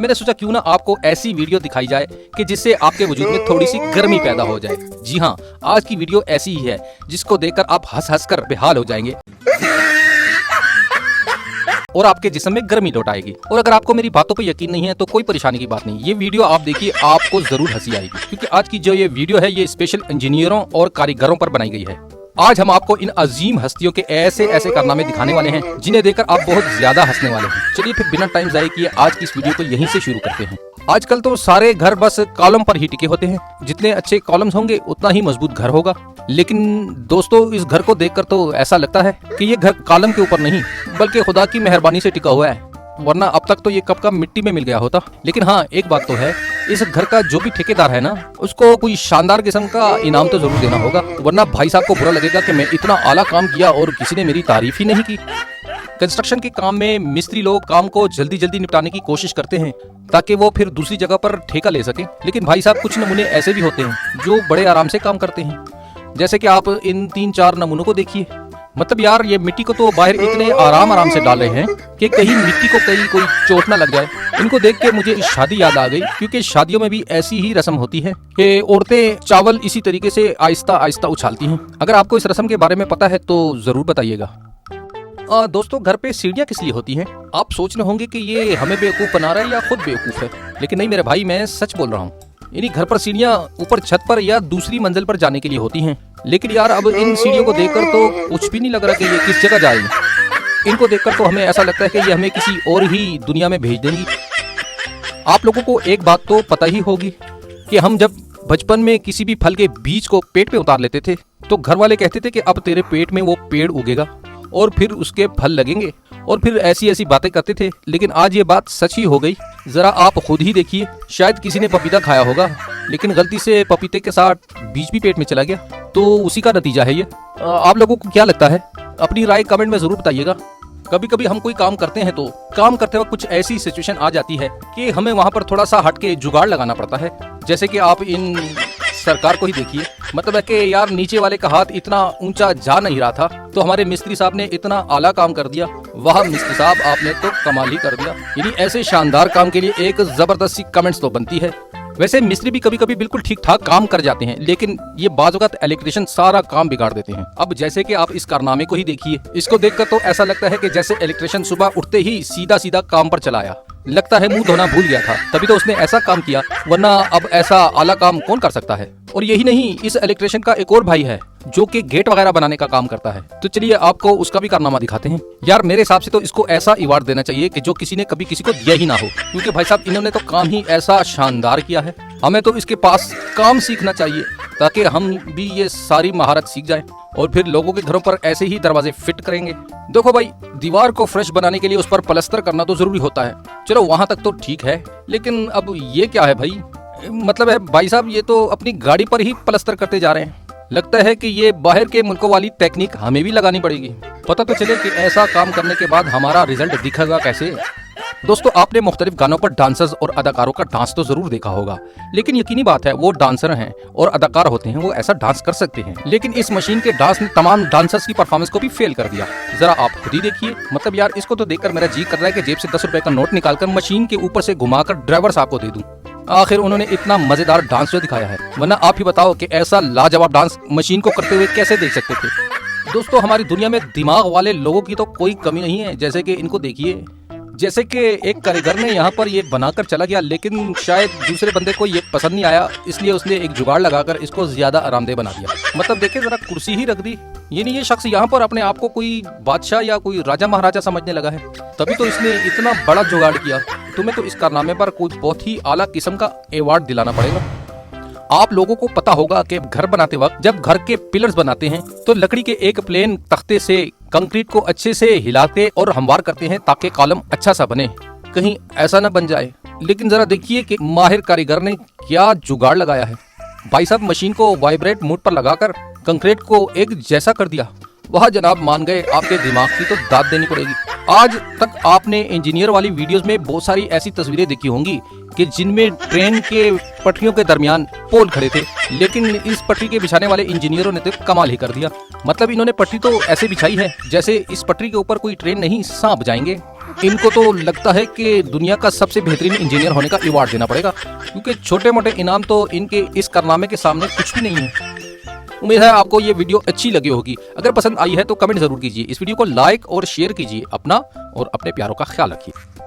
मैंने सोचा क्यों ना आपको ऐसी वीडियो दिखाई जाए कि जिससे आपके वजूद में थोड़ी सी गर्मी पैदा हो जाए। जी हाँ, आज की वीडियो ऐसी ही है जिसको देखकर आप हंस हंस कर बेहाल हो जाएंगे और आपके जिस्म में गर्मी लौट आएगी। और अगर आपको मेरी बातों पर यकीन नहीं है तो कोई परेशानी की बात नहीं, ये वीडियो आप देखिए, आपको जरूर हंसी आएगी, क्योंकि आज की जो ये वीडियो है ये स्पेशल इंजीनियरों और कारीगरों पर बनाई गई है। आज हम आपको इन अजीम हस्तियों के ऐसे ऐसे कारनामे दिखाने वाले हैं जिन्हें देखकर आप बहुत ज्यादा हंसने वाले हैं। चलिए फिर बिना टाइम जाए किए आज की इस वीडियो को यहीं से शुरू करते हैं। आजकल तो सारे घर बस कॉलम पर ही टिके होते हैं, जितने अच्छे कॉलम्स होंगे उतना ही मजबूत घर होगा। लेकिन दोस्तों, इस घर को देखकर तो ऐसा लगता है कि ये घर कॉलम के ऊपर नहीं बल्कि खुदा की मेहरबानी से टिका हुआ है, वरना अब तक तो ये कब का मिट्टी में मिल गया होता। लेकिन हाँ, एक बात तो है, इस घर का जो भी ठेकेदार है ना, उसको कोई शानदार किस्म का इनाम तो जरूर देना होगा, वरना भाई साहब को बुरा लगेगा कि मैं इतना आला काम किया और किसी ने मेरी तारीफ ही नहीं की। कंस्ट्रक्शन के काम में मिस्त्री लोग काम को जल्दी जल्दी निपटाने की कोशिश करते हैं ताकि वो फिर दूसरी जगह पर ठेका ले सके। लेकिन भाई साहब, कुछ नमूने ऐसे भी होते हैं जो बड़े आराम से काम करते हैं, जैसे कि आप इन 3-4 नमूनों को देखिए। मतलब यार, ये मिट्टी को तो बाहर इतने आराम से डाल रहे हैं कि कहीं मिट्टी को कहीं कोई चोट ना लग जाए। इनको देख के मुझे शादी याद आ गई, क्योंकि शादियों में भी ऐसी ही रस्म होती है कि औरतें चावल इसी तरीके से आहिस्ता आहिस्ता उछालती हैं। अगर आपको इस रस्म के बारे में पता है तो जरूर बताइएगा। दोस्तों, घर पे सीढ़ियाँ किस लिए होती हैं? आप सोच रहे होंगे कि ये हमें बेवकूफ बना रहा है या खुद बेवकूफ है, लेकिन नहीं मेरे भाई, मैं सच बोल रहा हूँ। इन्हीं घर पर सीढ़ियाँ ऊपर छत पर या दूसरी मंजिल पर जाने के लिए होती हैं। लेकिन यार, अब इन सीढ़ियों को देखकर तो कुछ भी नहीं लग रहा कि ये किस जगह जा रही है। इनको देखकर तो हमें ऐसा लगता है कि ये हमें किसी और ही दुनिया में भेज देंगी। आप लोगों को एक बात तो पता ही होगी कि हम जब बचपन में किसी भी फल के बीज को पेट पे उतार लेते थे तो घर वाले कहते थे कि अब तेरे पेट में वो पेड़ उगेगा और फिर उसके फल लगेंगे, और फिर ऐसी ऐसी बातें करते थे। लेकिन आज ये बात सच ही हो गई। जरा आप खुद ही देखिए, शायद किसी ने पपीता खाया होगा लेकिन गलती से पपीते के साथ बीज भी पेट में चला गया, तो उसी का नतीजा है ये। आप लोगों को क्या लगता है? अपनी राय कमेंट में जरूर बताइएगा। कभी कभी हम कोई काम करते हैं तो काम करते वक्त कुछ ऐसी सिचुएशन आ जाती है कि हमें वहाँ पर थोड़ा सा हट के जुगाड़ लगाना पड़ता है। जैसे कि आप इन सरकार को ही देखिए, मतलब है कि यार, नीचे वाले का हाथ इतना ऊंचा जा नहीं रहा था तो हमारे मिस्त्री साहब ने इतना आला काम कर दिया। वाह मिस्त्री साहब, आपने तो कमाल ही कर दिया। यानी ऐसे शानदार काम के लिए एक जबरदस्त सी कमेंट्स तो बनती है। वैसे मिस्त्री भी कभी कभी बिल्कुल ठीक ठाक काम कर जाते हैं, लेकिन ये बाज़ औक़ात इलेक्ट्रिशियन सारा काम बिगाड़ देते हैं। अब जैसे कि आप इस कारनामे को ही देखिए, इसको देखकर तो ऐसा लगता है कि जैसे इलेक्ट्रिशियन सुबह उठते ही सीधा सीधा काम पर चला आया। लगता है मुंह धोना भूल गया था, तभी तो उसने ऐसा काम किया, वरना अब ऐसा आला काम कौन कर सकता है। और यही नहीं, इस इलेक्ट्रिशियन का एक और भाई है जो कि गेट वगैरह बनाने का काम करता है। तो चलिए आपको उसका भी कारनामा दिखाते हैं। यार, मेरे हिसाब से तो इसको ऐसा अवार्ड देना चाहिए कि जो किसी ने कभी किसी को दिया ही ना हो, क्योंकि भाई साहब, इन्होंने तो काम ही ऐसा शानदार किया है। हमें तो इसके पास काम सीखना चाहिए ताकि हम भी ये सारी महारत सीख जाएं और फिर लोगों के घरों पर ऐसे ही दरवाजे फिट करेंगे। देखो भाई, दीवार को फ्रेश बनाने के लिए उस पर प्लास्टर करना तो जरूरी होता है, चलो वहां तक तो ठीक है। लेकिन अब ये क्या है भाई? मतलब है भाई साहब, ये तो अपनी गाड़ी पर ही प्लास्टर करते जा रहे हैं। लगता है कि ये बाहर के मुल्कों वाली टेक्निक हमें भी लगानी पड़ेगी। पता तो चले कि ऐसा काम करने के बाद हमारा रिजल्ट दिखेगा कैसे। दोस्तों, आपने मुख्तलिफ गानों पर डांसर्स और अदाकारों का डांस तो जरूर देखा होगा, लेकिन यकीनी बात है वो डांसर हैं और अदाकार होते हैं, वो ऐसा डांस कर सकते हैं। लेकिन इस मशीन के डांस ने तमाम डांसर्स की परफॉर्मेंस को भी फेल कर दिया। जरा आप खुद ही देखिए। मतलब यार, इसको तो देखकर मेरा जी कर रहा है कि जेब से 10 रुपए का नोट निकालकर मशीन के ऊपर से घुमाकर ड्राइवर साहब को दे दूं। आखिर उन्होंने इतना मजेदार डांस जो दिखाया है, वरना आप ही बताओ कि ऐसा लाजवाब डांस मशीन को करते हुए कैसे देख सकते थे। दोस्तों, हमारी दुनिया में दिमाग वाले लोगों की तो कोई कमी नहीं है। जैसे कि इनको देखिए, जैसे कि एक कारीगर ने यहाँ पर ये बनाकर चला गया, लेकिन शायद दूसरे बंदे को ये पसंद नहीं आया, इसलिए उसने एक जुगाड़ लगाकर इसको ज्यादा आरामदेह बना दिया। मतलब देखिए, जरा कुर्सी ही रख दी। ये शख्स यहाँ पर अपने आप को कोई बादशाह या कोई राजा महाराजा समझने लगा है, तभी तो इसने इतना बड़ा जुगाड़ किया। तुम्हें तो इस कारनामे पर कोई बहुत ही आला किस्म का अवार्ड दिलाना पड़ेगा। आप लोगों को पता होगा कि घर बनाते वक्त जब घर के पिलर्स बनाते हैं तो लकड़ी के एक प्लेन तख्ते से कंक्रीट को अच्छे से हिलाते और हमवार करते हैं ताकि कॉलम अच्छा सा बने, कहीं ऐसा न बन जाए। लेकिन जरा देखिए कि माहिर कारीगर ने क्या जुगाड़ लगाया है। भाई साहब, मशीन को वाइब्रेट मोड पर लगाकर कंक्रीट को एक जैसा कर दिया। वह जनाब मान गए, आपके दिमाग की तो दाद देनी पड़ेगी। आज तक आपने इंजीनियर वाली वीडियोस में बहुत सारी ऐसी तस्वीरें देखी होंगी कि जिनमें ट्रेन के पटरियों के दरमियान पोल खड़े थे, लेकिन इस पटरी के बिछाने वाले इंजीनियरों ने तो कमाल ही कर दिया। मतलब इन्होंने पटरी तो ऐसे बिछाई है जैसे इस पटरी के ऊपर कोई ट्रेन नहीं, सांप जाएंगे। इनको तो लगता है कि दुनिया का सबसे बेहतरीन इंजीनियर होने का अवार्ड देना पड़ेगा, क्योंकि छोटे मोटे इनाम तो इनके इस कारनामे के सामने कुछ भी नहीं है। उम्मीद है आपको ये वीडियो अच्छी लगी होगी। अगर पसंद आई है तो कमेंट जरूर कीजिए, इस वीडियो को लाइक और शेयर कीजिए। अपना और अपने प्यारों का ख्याल रखिए।